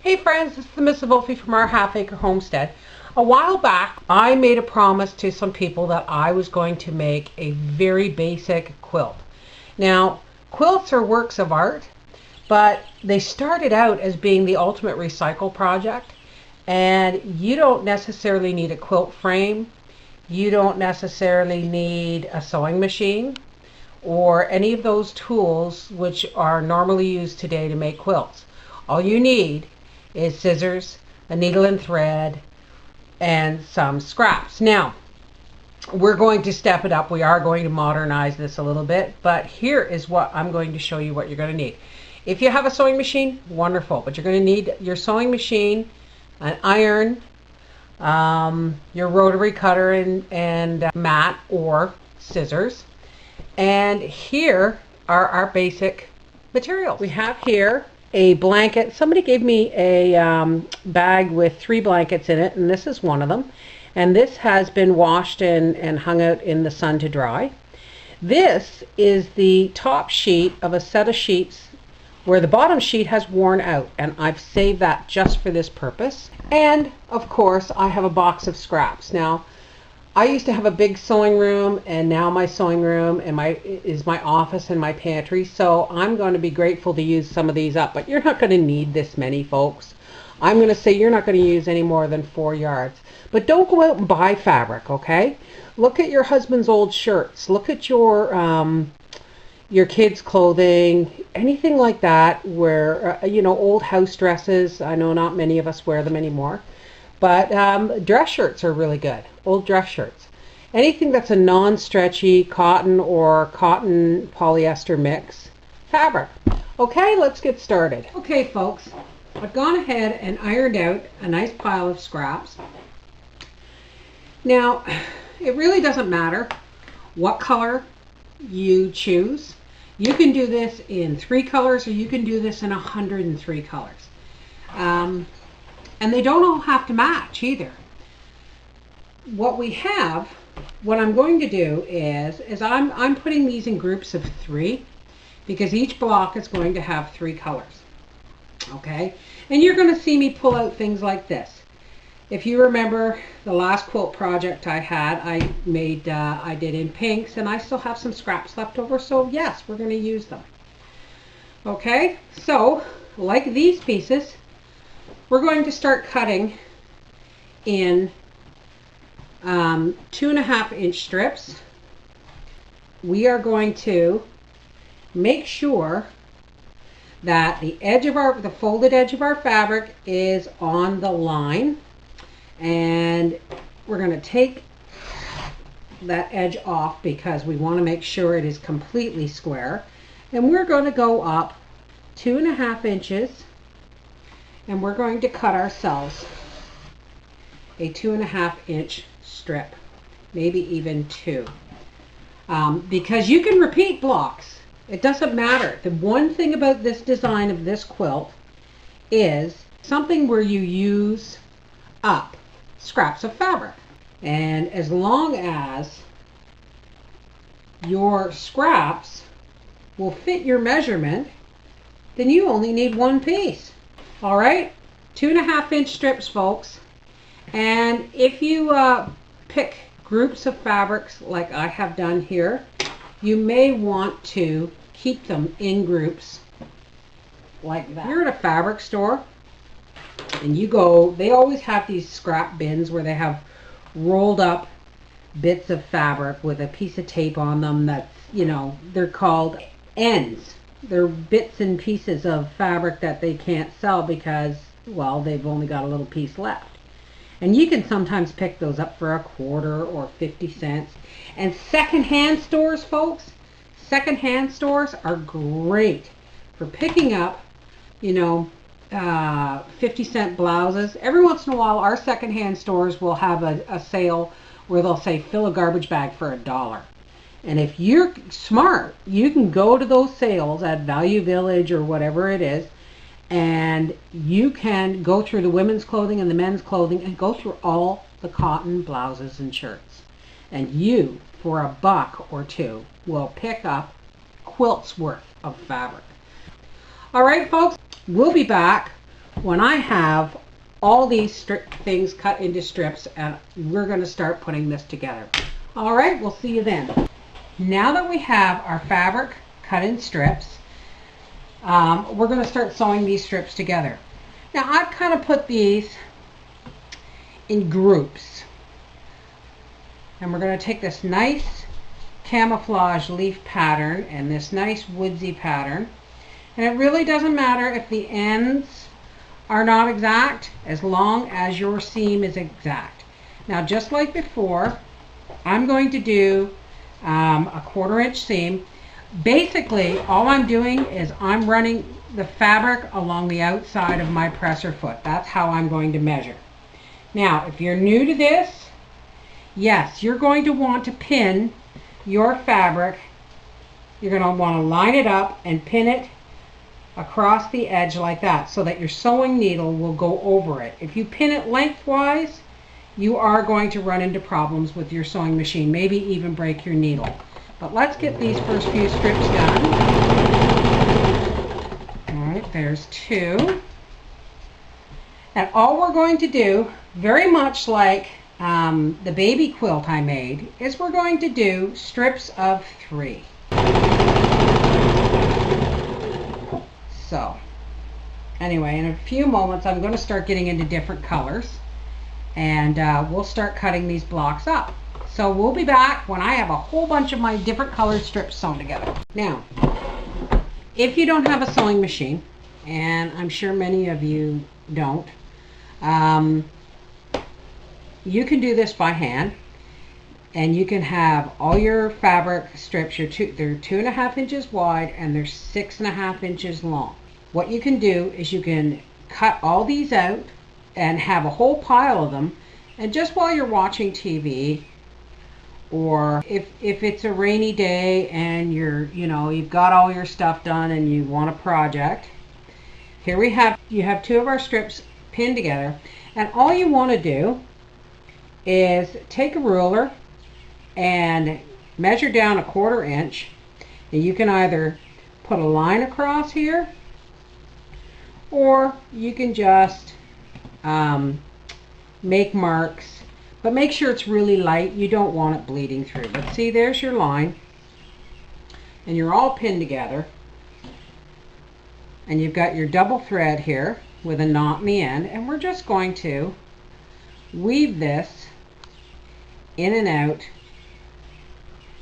Hey friends, this is the Mrs. Wolfie from our half acre homestead. A while back, I made a promise to some people that I was going to make a very basic quilt. Now, quilts are works of art, but they started out as being the ultimate recycle project. And you don't necessarily need a quilt frame. You don't necessarily need a sewing machine or any of those tools which are normally used today to make quilts. All you need is scissors, a needle and thread, and some scraps. Now, we're going to step it up. We are going to modernize this a little bit, but here is what I'm going to show you what you're going to need. If you have a sewing machine, wonderful, but you're going to need your sewing machine, an iron, your rotary cutter and mat or scissors. And here are our basic materials. We have here a blanket. Somebody gave me a bag with 3 blankets in it, and this is one of them. And this has been washed and hung out in the sun to dry. This is the top sheet of a set of sheets where the bottom sheet has worn out, and I've saved that just for this purpose. And of course, I have a box of scraps. Now, I used to have a big sewing room, and now my sewing room is my office and my pantry, so I'm going to be grateful to use some of these up, but you're not going to need this many, folks. I'm going to say you're not going to use any more than 4 yards. But don't go out and buy fabric, okay? Look at your husband's old shirts. Look at your kids' clothing, anything like that, where, old house dresses. I know not many of us wear them anymore. But dress shirts are really good, old dress shirts. Anything that's a non-stretchy cotton or cotton polyester mix fabric. Okay, let's get started. Okay, folks, I've gone ahead and ironed out a nice pile of scraps. Now, it really doesn't matter what color you choose. You can do this in 3 colors or you can do this in 103 colors. And they don't all have to match either. What I'm going to do is I'm putting these in groups of 3 because each block is going to have 3 colors. Okay? And you're going to see me pull out things like this. If you remember the last quilt project I had, I did in pinks, and I still have some scraps left over, so yes, we're going to use them. Okay? So, like these pieces, we're going to start cutting in 2.5 inch strips. We are going to make sure that the folded edge of our fabric is on the line, and we're going to take that edge off because we want to make sure it is completely square, and we're going to go up 2.5 inches. And we're going to cut ourselves a 2.5 inch strip, maybe even 2. Because you can repeat blocks. It doesn't matter. The one thing about this design of this quilt is something where you use up scraps of fabric. And as long as your scraps will fit your measurement, then you only need 1 piece. All right, 2.5 inch strips, folks. And if you pick groups of fabrics like I have done here, you may want to keep them in groups like that. You're at a fabric store and you go, they always have these scrap bins where they have rolled up bits of fabric with a piece of tape on them that's, they're called ends. They're bits and pieces of fabric that they can't sell because, well, they've only got a little piece left. And you can sometimes pick those up for $0.25 or 50 cents. And secondhand stores, folks, secondhand stores are great for picking up, 50-cent blouses. Every once in a while, our secondhand stores will have a sale where they'll say, fill a garbage bag for $1. And if you're smart, you can go to those sales at Value Village or whatever it is, and you can go through the women's clothing and the men's clothing and go through all the cotton blouses and shirts. And you, for $1 or $2, will pick up quilt's worth of fabric. All right, folks, we'll be back when I have all these things cut into strips, and we're going to start putting this together. All right, we'll see you then. Now that we have our fabric cut in strips, we're going to start sewing these strips together. Now I've kind of put these in groups, and we're going to take this nice camouflage leaf pattern and this nice woodsy pattern, and it really doesn't matter if the ends are not exact as long as your seam is exact. Now just like before, I'm going to do a 1/4 inch seam. Basically all I'm doing is I'm running the fabric along the outside of my presser foot. That's how I'm going to measure. Now if you're new to this, yes, you're going to want to pin your fabric. You're going to want to line it up and pin it across the edge like that so that your sewing needle will go over it. If you pin it lengthwise, you are going to run into problems with your sewing machine, maybe even break your needle. But let's get these first few strips done. All right, there's 2. And all we're going to do, very much like the baby quilt I made, is we're going to do strips of 3. So anyway, in a few moments I'm going to start getting into different colors, and we'll start cutting these blocks up. So we'll be back when I have a whole bunch of my different colored strips sewn together. Now, if you don't have a sewing machine, and I'm sure many of you don't, you can do this by hand, and you can have all your fabric strips. They're 2.5 inches wide and they're 6.5 inches long. What you can do is you can cut all these out and have a whole pile of them, and just while you're watching TV, or if it's a rainy day and you've got all your stuff done and you want a project, here you have 2 of our strips pinned together, and all you want to do is take a ruler and measure down a 1/4 inch, and you can either put a line across here, or you can just make marks, but make sure it's really light. You don't want it bleeding through. But see, there's your line, and you're all pinned together, and you've got your double thread here with a knot in the end, and we're just going to weave this in and out.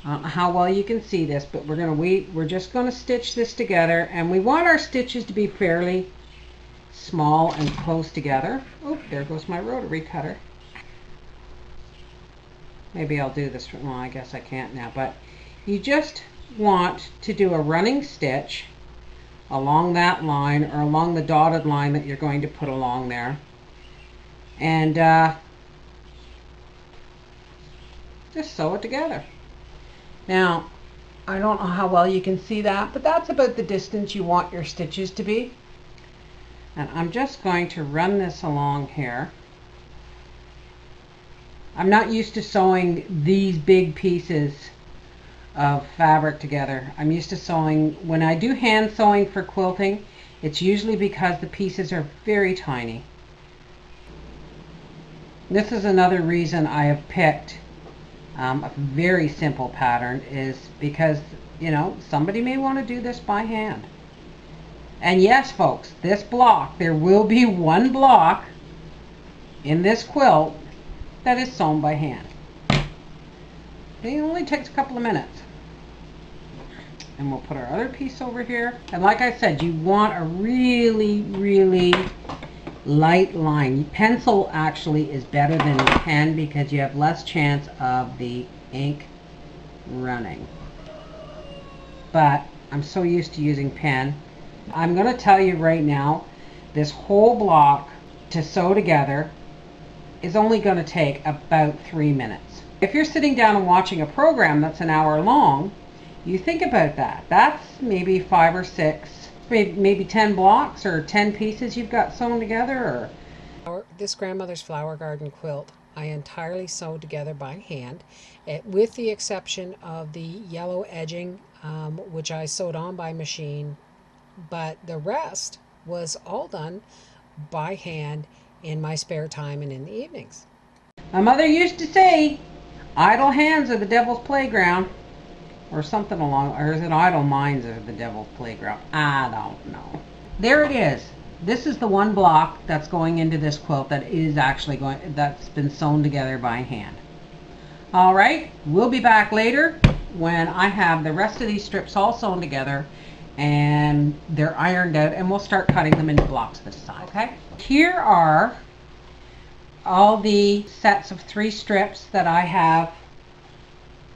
I don't know how well you can see this, but we're just going to stitch this together, and we want our stitches to be fairly small and close together. Oh, there goes my rotary cutter. Maybe I'll do this. Well, I guess I can't now, but you just want to do a running stitch along that line, or along the dotted line that you're going to put along there, and just sew it together. Now, I don't know how well you can see that, but that's about the distance you want your stitches to be. And I'm just going to run this along here. I'm not used to sewing these big pieces of fabric together. I'm used to sewing, when I do hand sewing for quilting, it's usually because the pieces are very tiny. This is another reason I have picked a very simple pattern, is because, somebody may want to do this by hand. And yes, folks, this block, there will be one block in this quilt that is sewn by hand. It only takes a couple of minutes. And we'll put our other piece over here. And like I said, you want a really, really light line. Pencil actually is better than pen because you have less chance of the ink running. But I'm so used to using pen. I'm going to tell you right now, this whole block to sew together is only going to take about 3 minutes. If you're sitting down and watching a program that's an hour long, you think about that. That's maybe 5 or 6, maybe 10 blocks or 10 pieces you've got sewn together. This grandmother's flower garden quilt I entirely sewed together by hand, with the exception of the yellow edging, which I sewed on by machine, but the rest was all done by hand in my spare time and in the evenings. My mother used to say, idle hands are the devil's playground, or something along, or is it idle minds are the devil's playground? I don't know. There it is. This is the one block that's going into this quilt that is actually that's been sewn together by hand. All right, we'll be back later when I have the rest of these strips all sewn together and they're ironed out, and we'll start cutting them into blocks this side. Okay, here are all the sets of 3 strips that I have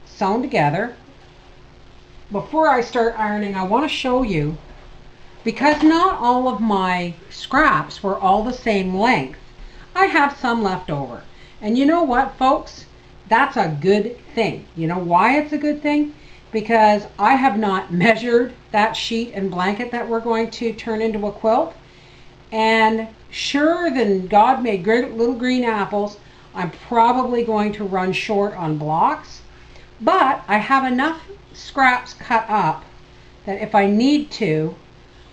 sewn together. Before I start ironing, I want to show you, because not all of my scraps were all the same length, I have some left over. And you know what, folks? That's a good thing. You know why it's a good thing? Because I have not measured that sheet and blanket that we're going to turn into a quilt. And sure than God made great little green apples, I'm probably going to run short on blocks. But I have enough scraps cut up that if I need to,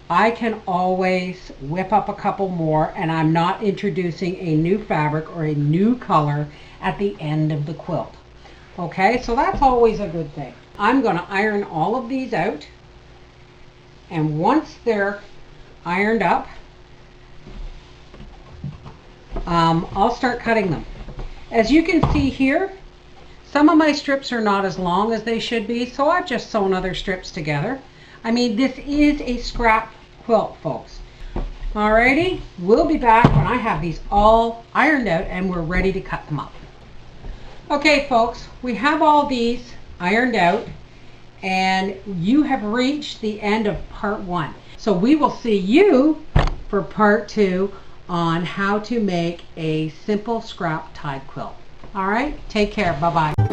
I can always whip up a couple more, and I'm not introducing a new fabric or a new color at the end of the quilt. Okay, so that's always a good thing. I'm going to iron all of these out, and once they're ironed up, I'll start cutting them. As you can see here, some of my strips are not as long as they should be, so I've just sewn other strips together. I mean, this is a scrap quilt, folks. Alrighty, we'll be back when I have these all ironed out and we're ready to cut them up. Okay, folks, we have all these ironed out, and you have reached the end of part 1. So we will see you for part 2 on how to make a simple scrap tied quilt. All right, take care. Bye-bye.